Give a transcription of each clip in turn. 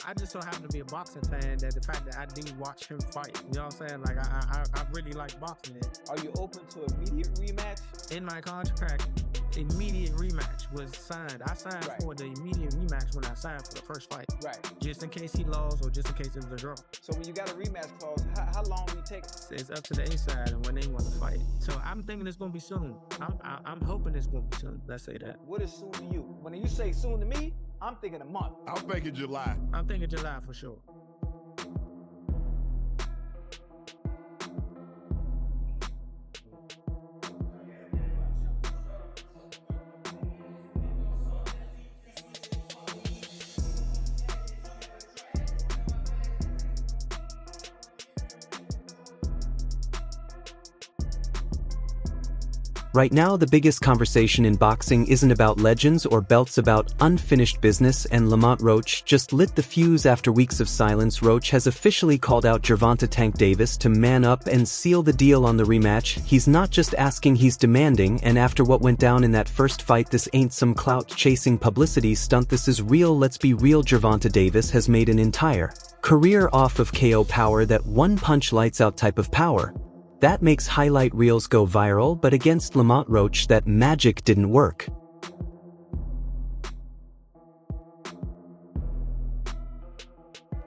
I just so happen to be a boxing fan that the fact that I do watch him fight. You know what I'm saying? Like I really like boxing. Are you open to immediate rematch? In my contract, immediate rematch was signed. I signed for the immediate rematch when I signed for the first fight. Right. Just in case he lost or just in case it was a draw. So when you got a rematch clause, how long will you take? It's up to the inside and when they want to fight. So I'm thinking it's gonna be soon. I'm hoping it's gonna be soon. Let's say that. What is soon to you? When you say soon to me, I'm thinking a month. I'm thinking July. I'm thinking July for sure. Right now, the biggest conversation in boxing isn't about legends or belts, about unfinished business, and Lamont Roach just lit the fuse after weeks of silence. Roach has officially called out Gervonta Tank Davis to man up and seal the deal on the rematch. He's not just asking, he's demanding, and after what went down in that first fight, this ain't some clout-chasing publicity stunt, this is real. Let's be real, Gervonta Davis has made an entire career off of KO power, that one-punch lights-out type of power. That makes highlight reels go viral, but against Lamont Roach, that magic didn't work.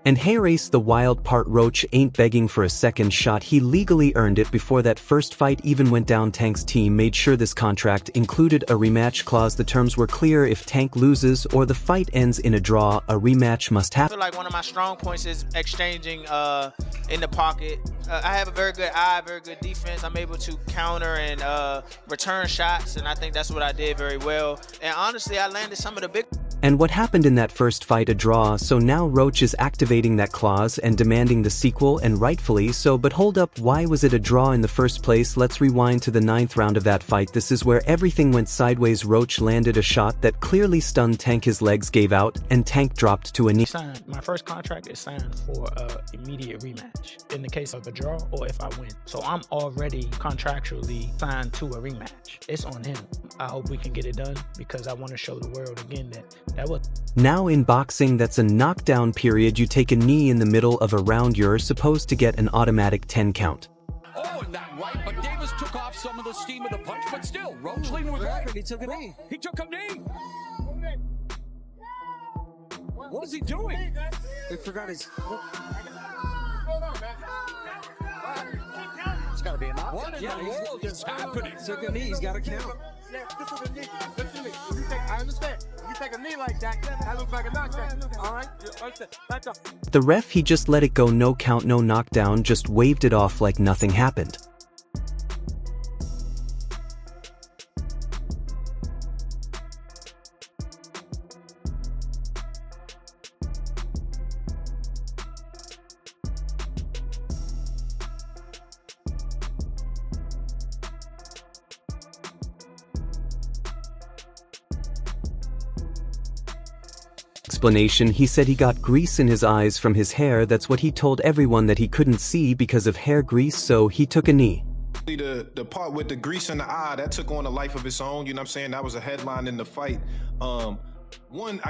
And here's the wild part, Roach ain't begging for a second shot, he legally earned it before that first fight even went down. Tank's team made sure this contract included a rematch clause. The terms were clear: if Tank loses or the fight ends in a draw, a rematch must happen. I feel like one of my strong points is exchanging in the pocket. I have a very good eye, very good defense. I'm able to counter and return shots, and I think that's what I did very well. And honestly, I landed some of the big... And what happened in that first fight? A draw. So now Roach is activating that clause and demanding the sequel, and rightfully so. But hold up, why was it a draw in the first place? Let's rewind to the 9th round of that fight. This is where everything went sideways. Roach landed a shot that clearly stunned Tank. His legs gave out and Tank dropped to a knee. My first contract is signed for an immediate rematch in the case of a draw or if I win. So I'm already contractually signed to a rematch. It's on him. I hope we can get it done because I want to show the world again that was... Now in boxing, that's a knockdown period. You take a knee in the middle of a round, you're supposed to get an automatic 10 count. Oh, and that right, but Davis took off some of the steam of the punch, but still, Roach leaning with right. He took a knee. He took a knee. What is he doing? He forgot his... It's got to be a knock. What in the world is happening? He took a knee, he's got to count. I understand. If you take a knee like that, that looks like a knockdown. All right? The ref, he just let it go. No count, no knockdown, just waved it off like nothing happened. Explanation: he said he got grease in his eyes from his hair. That's what he told everyone, that he couldn't see because of hair grease, so he took a knee. The part with the grease in the eye, that took on a life of its own, you know what I'm saying? That was a headline in the fight. One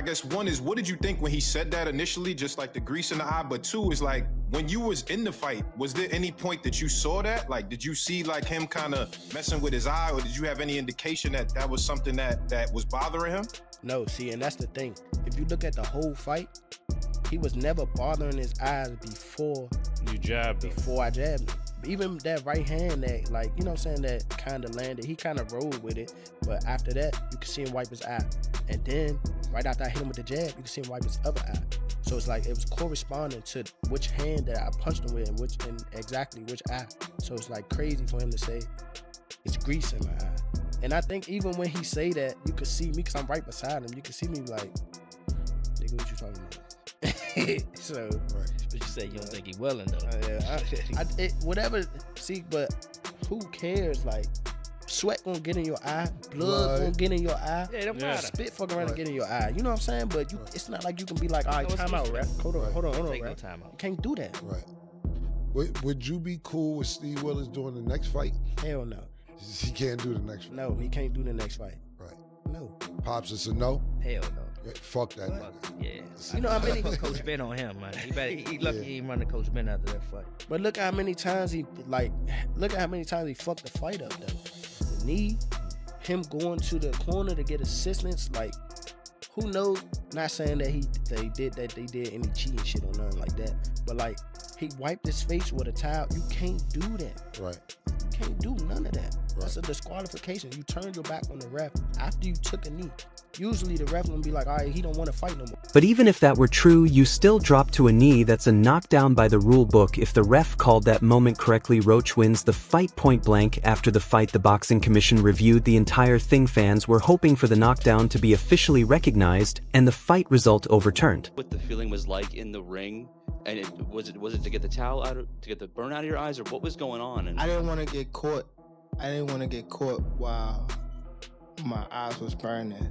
is, what did you think when he said that initially, just like the grease in the eye? But two is like, when you was in the fight, was there any point that you saw that? Like, did you see like him kind of messing with his eye, or did you have any indication that that was something that was bothering him? No, see, and that's the thing. If you look at the whole fight, he was never bothering his eyes before you jabbed him. Before I jabbed him. Even that right hand that, like, you know what I'm saying, that kind of landed, he kind of rolled with it. But after that, you can see him wipe his eye. And then, right after I hit him with the jab, you can see him wipe his other eye. So it's like, it was corresponding to which hand that I punched him with and exactly which eye. So it's like crazy for him to say, it's grease in my eye. And I think even when he say that, you could see me, because I'm right beside him, you can see me like, nigga, what you talking about? So, right. But you say you don't think he willing though. Whatever, see, but who cares? Like, sweat gonna get in your eye, blood gonna get in your eye, spit fuck around and get in your eye. You know what I'm saying? But it's not like you can be like, all right, time out, ref. Hold on, ref. You can't do that. Right. Would you be cool with Steve Willis doing the next fight? Hell no. He can't do the next fight. No, he can't do the next fight. Right. No. Pops, it's a no? Hell no. Fuck that nigga. Yeah. You know how many Coach Ben on him, man. He lucky he ain't running Coach Ben after that fight. But look how many times he fucked the fight up though. The knee, him going to the corner to get assistance, like who knows? Not saying that they did any cheating shit or nothing like that. But like he wiped his face with a towel. You can't do that. Right. You can't do none of that. Right. That's a disqualification. You turned your back on the ref after you took a knee. Usually the ref will be like, all right, he don't want to fight no more. But even if that were true, you still drop to a knee. That's a knockdown by the rule book. If the ref called that moment correctly, Roach wins the fight point blank. After the fight, the Boxing Commission reviewed the entire thing. Fans were hoping for the knockdown to be officially recognized and the fight result overturned. What the feeling was like in the ring, and was it to get the towel out, to get the burn out of your eyes, or what was going on? And I didn't want to get caught. I didn't want to get caught while my eyes was burning.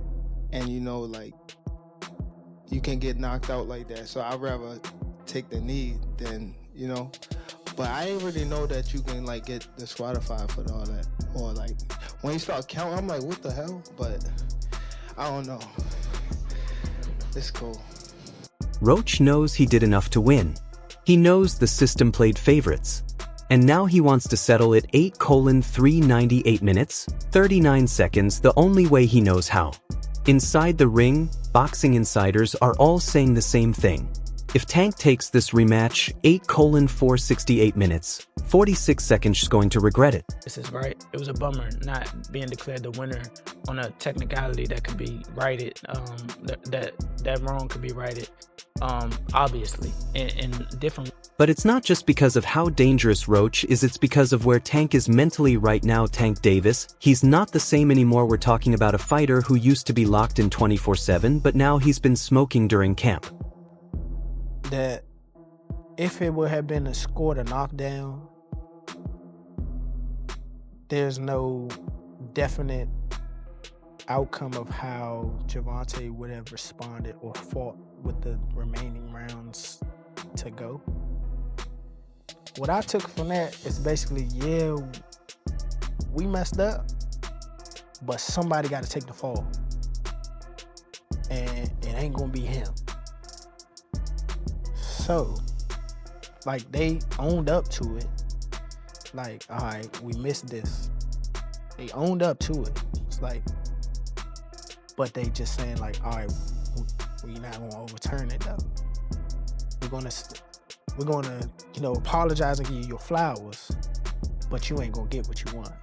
And you know, like, you can get knocked out like that. So I'd rather take the knee than, you know. But I didn't really know that you can, like, get disqualified for all that. Or, like, when you start counting, I'm like, what the hell? But I don't know. It's cool. Roach knows he did enough to win. He knows the system played favorites. And now he wants to settle at 8:398 minutes, 39 seconds, the only way he knows how. Inside the ring, boxing insiders are all saying the same thing. If Tank takes this rematch, 8:468 minutes, 46 seconds, she's going to regret it. This is right. It was a bummer not being declared the winner on a technicality that could be righted. That wrong could be righted, obviously, in different. But it's not just because of how dangerous Roach is, it's because of where Tank is mentally right now. Tank Davis, he's not the same anymore. We're talking about a fighter who used to be locked in 24/7, but now he's been smoking during camp. That if it would have been a score to knockdown, there's no definite outcome of how Gervonta would have responded or fought with the remaining rounds to go. What I took from that is basically, yeah, we messed up, but somebody got to take the fall. And it ain't gonna be him. So, like, they owned up to it. Like, all right, we missed this. They owned up to it. It's like, but they just saying like, all right, we're not gonna overturn it though. We're gonna, you know, apologize and give you your flowers, but you ain't gonna get what you want.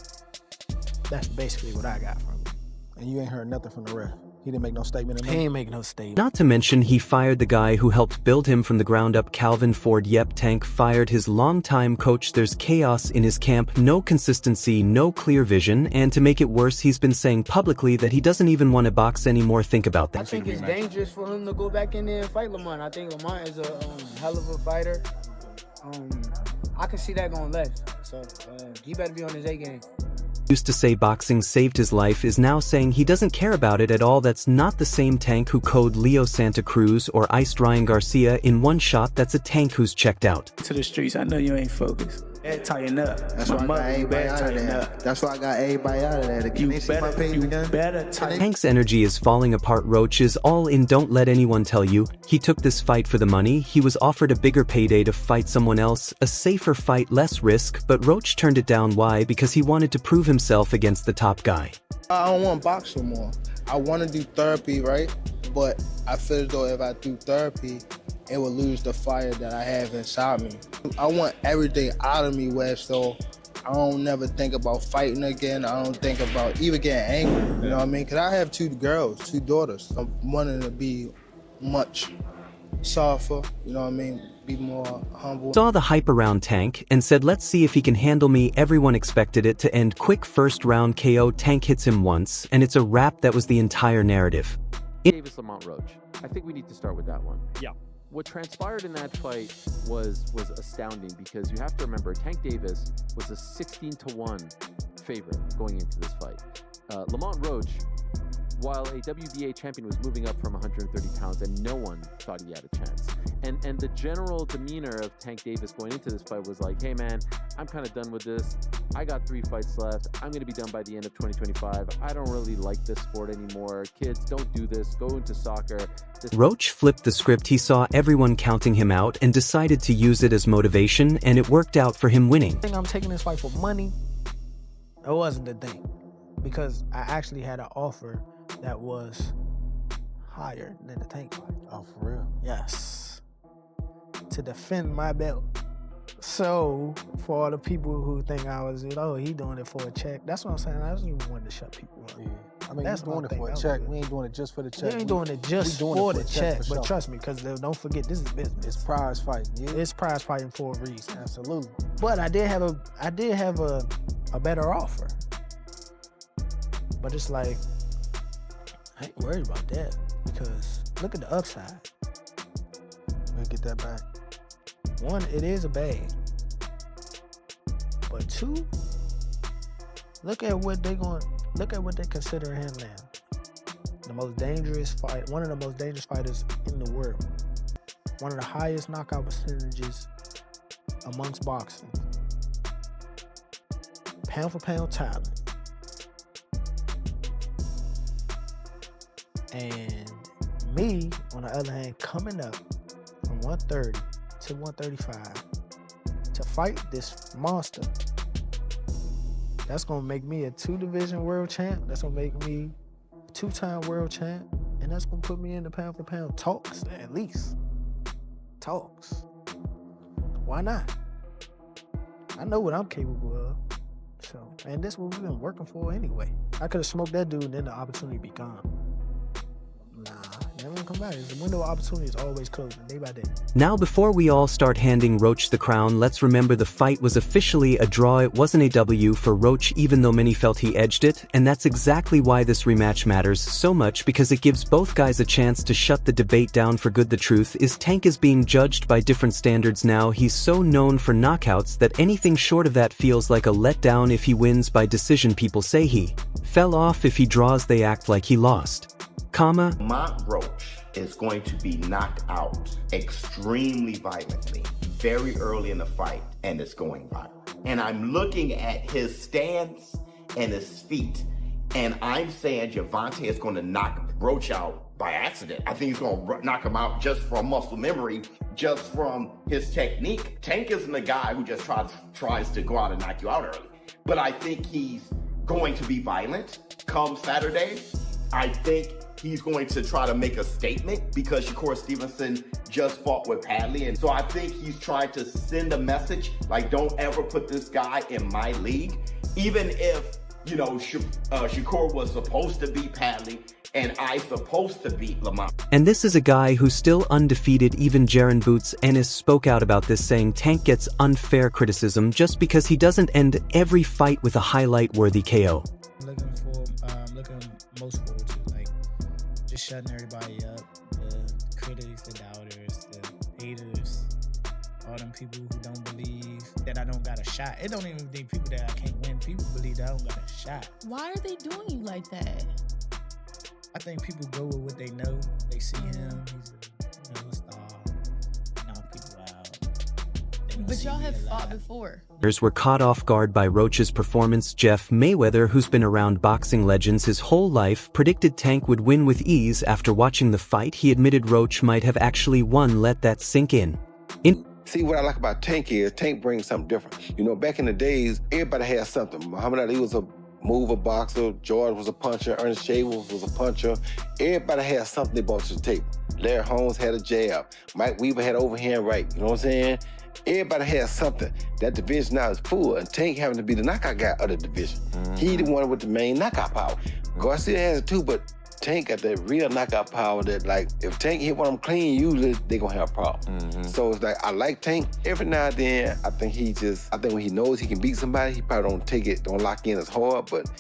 That's basically what I got from it. And you ain't heard nothing from the ref. He didn't make no statement. He ain't make no statement. Not to mention, he fired the guy who helped build him from the ground up, Calvin Ford. Yep, Tank fired his longtime coach. There's chaos in his camp, no consistency, no clear vision, and to make it worse, he's been saying publicly that he doesn't even want to box anymore. Think about that. I think it's dangerous for him to go back in there and fight Lamont. I think Lamont is a hell of a fighter. I can see that going left, so he better be on his A game. Used to say boxing saved his life is now saying he doesn't care about it at all. That's not the same Tank who KO'd Leo Santa Cruz or iced Ryan Garcia in one shot. That's a Tank who's checked out. To the streets, I know you ain't focused. Tighten up. That's why I got everybody out of there. That's why I got everybody out of there. Can they see my page again? Tank's energy is falling apart. Roach is all in. Don't let anyone tell you. He took this fight for the money. He was offered a bigger payday to fight someone else, a safer fight, less risk, but Roach turned it down. Why? Because he wanted to prove himself against the top guy. I don't want to box no more. I want to do therapy, right? But I feel as though if I do therapy, it will lose the fire that I have inside me. I want everything out of me, Wes, so I don't never think about fighting again. I don't think about even getting angry, you know what I mean? Because I have two daughters. I'm wanting to be much softer, you know what I mean? Be more humble. Saw the hype around Tank and said, let's see if he can handle me. Everyone expected it to end quick. First round KO. Tank hits him once, and it's a wrap. That was the entire narrative. Davis Lamont Roach. I think we need to start with that one. Yeah. What transpired in that fight was astounding, because you have to remember Tank Davis was a 16-1 favorite going into this fight. Lamont Roach, while a WBA champion, was moving up from 130 pounds, and no one thought he had a chance. And the general demeanor of Tank Davis going into this fight was like, hey man, I'm kind of done with this. I got 3 fights left. I'm going to be done by the end of 2025. I don't really like this sport anymore. Kids, don't do this. Go into soccer. Roach flipped the script. He saw everyone counting him out and decided to use it as motivation, and it worked out for him winning. I think I'm taking this fight for money. It wasn't the thing, because I actually had an offer that was higher than the Tank fight. Oh, for real? Yes. To defend my belt. So, for all the people who think I was, he doing it for a check. That's what I'm saying. I just even wanted to shut people up. Yeah. I mean, That's you're doing it for a check. We ain't doing it just for the check. We ain't doing it just for the check. But trust me, because don't forget, this is business. It's prize fighting. Yeah. It's prize fighting for a reason. Absolutely. But I did have a better offer. But it's like, I ain't worried about that, because look at the upside. We'll get that back. 1, it is a bag. But 2, look at what they consider him now. The most dangerous fight, one of the most dangerous fighters in the world. One of the highest knockout percentages amongst boxing. Pound for pound talent. And me, on the other hand, coming up from 130 to 135 to fight this monster. That's gonna make me a 2-division world champ. That's gonna make me a 2-time world champ. And that's gonna put me in the pound for pound talks, at least. Talks. Why not? I know what I'm capable of. So, and this is what we've been working for anyway. I could have smoked that dude and then the opportunity be gone. Nah, never gonna come back. The window of opportunity is always closing, day by day. Now, before we all start handing Roach the crown, let's remember the fight was officially a draw. It wasn't a W for Roach, even though many felt he edged it, and that's exactly why this rematch matters so much, because it gives both guys a chance to shut the debate down for good. The truth is, Tank is being judged by different standards now. He's so known for knockouts that anything short of that feels like a letdown. If he wins by decision, people say he fell off. If he draws, they act like he lost. Lamont Roach is going to be knocked out extremely violently very early in the fight, and it's going viral. And I'm looking at his stance and his feet, and I'm saying Gervonta is going to knock Roach out by accident. I think he's going to knock him out just from muscle memory, just from his technique. Tank isn't a guy who just tries to go out and knock you out early. But I think he's going to be violent come Saturday. I think he's going to try to make a statement because Shakur Stevenson just fought with Padley. And so I think he's trying to send a message like, don't ever put this guy in my league. Even if, Shakur was supposed to beat Padley and I supposed to beat Lamont. And this is a guy who's still undefeated. Even Jaron Boots Ennis spoke out about this, saying Tank gets unfair criticism just because he doesn't end every fight with a highlight-worthy KO. Looking most forward to, just shutting everybody up, the critics, the doubters, the haters, all them people who don't believe that I don't got a shot. It don't even be people that I can't win. People believe that I don't got a shot. Why are they doing you like that? I think people go with what they know. They see him, he's a star, knock people out. But y'all have fought before. Were caught off guard by Roach's performance. Jeff Mayweather, who's been around boxing legends his whole life, predicted Tank would win with ease. After watching the fight, he admitted Roach might have actually won. Let that sink in. See, what I like about Tank is Tank brings something different. Back in the days, everybody had something. Muhammad Ali was a mover boxer, George was a puncher, Ernest Shaver was a puncher. Everybody had something they brought to the table. Larry Holmes had a jab. Mike Weaver had overhand right. You know what I'm saying? Everybody has something. That division now is full, and Tank having to be the knockout guy of the division. He the one with the main knockout power. Garcia has it too, but Tank got that real knockout power that, if Tank hit one of them clean, usually they gonna have a problem. So it's I like Tank. Every now and then, I think when he knows he can beat somebody, he probably don't lock in as hard, but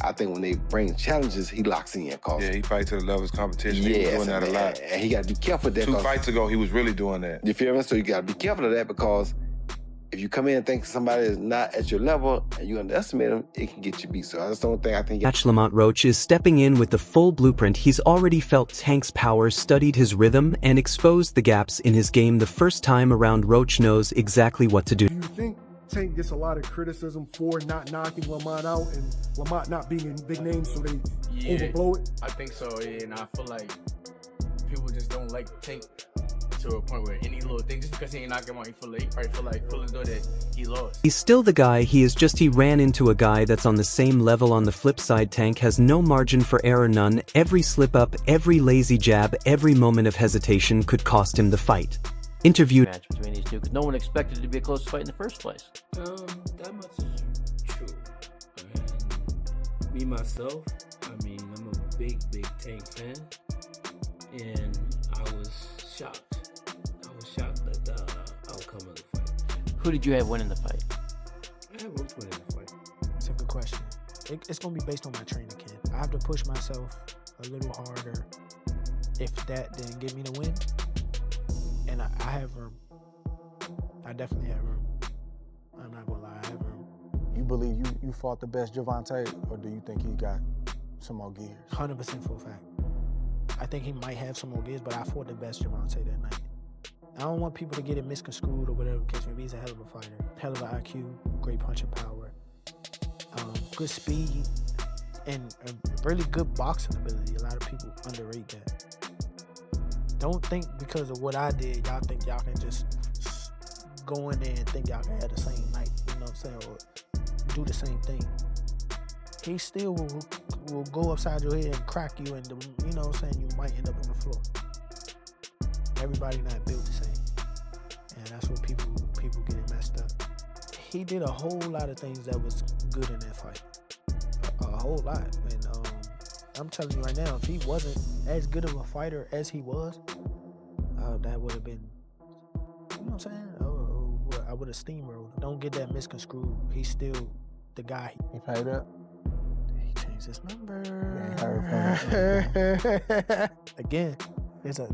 I think when they bring challenges, he locks in. Yeah, he fights to the level of his competition. Yes, he was doing that a lot. And he got to be careful of that. 2 fights ago, he was really doing that. You feel me? So you got to be careful of that because If you come in and think somebody is not at your level and you underestimate them, it can get you beat. So that's the only thing I think. Match Lamont Roach is stepping in with the full blueprint. He's already felt Tank's power, studied his rhythm, and exposed the gaps in his game. The first time around, Roach knows exactly what to do. Do you think Tank gets a lot of criticism for not knocking Lamont out and Lamont not being in big names, so they overblow it? I think so, yeah, and I feel like people just don't like Tank to a point where any little thing, just because he ain't knocking him out, he probably feel like feeling though that he lost. He's still the guy, he ran into a guy that's on the same level. On the flip side, Tank has no margin for error, none. Every slip up, every lazy jab, every moment of hesitation could cost him the fight. Interview match between these two, because no one expected it to be a close fight in the first place. That much is true. And me myself, I mean, I'm a big Tank fan, and I was shocked. I was shocked at the outcome of the fight. Who did you have winning the fight? I have Roach winning the fight. It's a good question. It's going to be based on my training camp. I have to push myself a little harder. If that didn't give me the win, and I have room. I definitely have room. I'm not going to lie, I have room. You believe you fought the best Gervonta, or do you think he got some more gears? 100% for a fact. I think he might have some more gears, but I fought the best Gervonta that night. I don't want people to get it misconstrued or whatever the case may be. He's a hell of a fighter. Hell of an IQ, great punching power, good speed, and a really good boxing ability. A lot of people underrate that. Don't think because of what I did, y'all think y'all can just go in there and think y'all can have the same night, you know what I'm saying, or do the same thing. He still will go upside your head and crack you, and you know what I'm saying, you might end up on the floor. Everybody not built the same, and that's what people get it messed up. He did a whole lot of things that was good in that fight, a whole lot, and I'm telling you right now, if he wasn't as good of a fighter as he was, that would have been, you know what I'm saying? I would have steamrolled. Don't get that misconstrued. He's still the guy. He paid up? He changed his number. Yeah, Again, there's a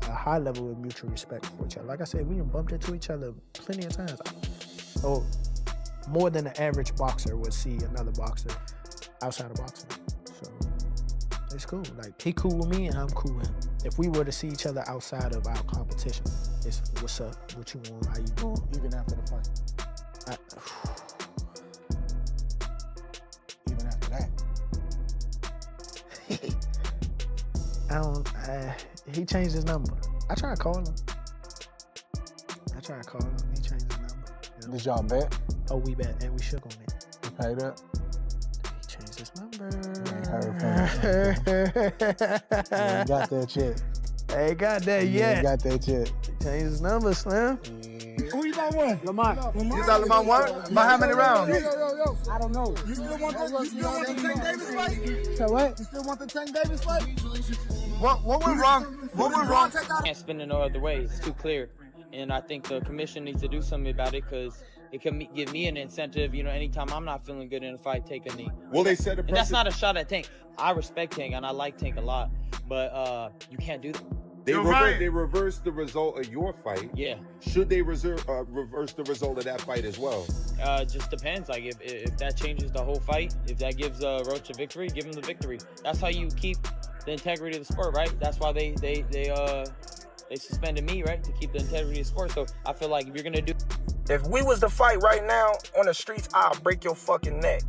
high level of mutual respect for each other. Like I said, we bumped into each other plenty of times. Oh, more than the average boxer would see another boxer outside of boxing. So it's cool. Like, he cool with me and I'm cool with him. If we were to see each other outside of our competition, it's what's up, what you want, how you doing. Even after the fight? Even after that? He changed his number. I tried to call him. He changed his number. You know? Did y'all bet? Oh, we bet, and we shook on it. He paid up? He changed his number. You ain't heard from him. You ain't got that check. I ain't got that You yet. ain't got that check. He changed his number, Slim. Who you thought won? Lamont. You thought Lamont won? By how many rounds? Yo. I don't know. You still want the Tank Davis fight? So what? You still want the Tank Davis fight? What went wrong? What went wrong? Can't spin it no other way. It's too clear. And I think the commission needs to do something about it, because it can give me an incentive, you know, anytime I'm not feeling good in a fight, take a knee. Well, they said and that's not a shot at Tank. I respect Tank and I like Tank a lot, but you can't do that. They reversed the result of your fight. Yeah. Should they reverse the result of that fight as well? Just depends. Like if that changes the whole fight, if that gives Roach a victory, give him the victory. That's how you keep the integrity of the sport, right? That's why they suspended me, right, to keep the integrity of the sport. So I feel like if you're gonna do, if we was to fight right now on the streets, I'll break your fucking neck,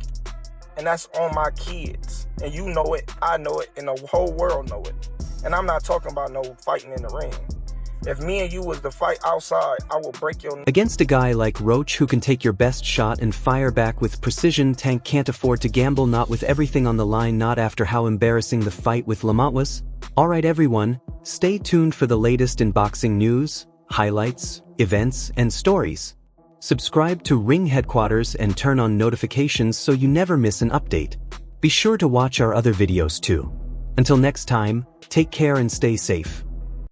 and that's on my kids. And you know it, I know it, and the whole world know it. And I'm not talking about no fighting in the ring. If me and you was to fight outside, I will break your neck. Against a guy like Roach who can take your best shot and fire back with precision, Tank can't afford to gamble, not with everything on the line, not after how embarrassing the fight with Lamont was. Alright everyone, stay tuned for the latest in boxing news, highlights, events, and stories. Subscribe to Ring Headquaterzz and turn on notifications so you never miss an update. Be sure to watch our other videos too. Until next time, take care and stay safe.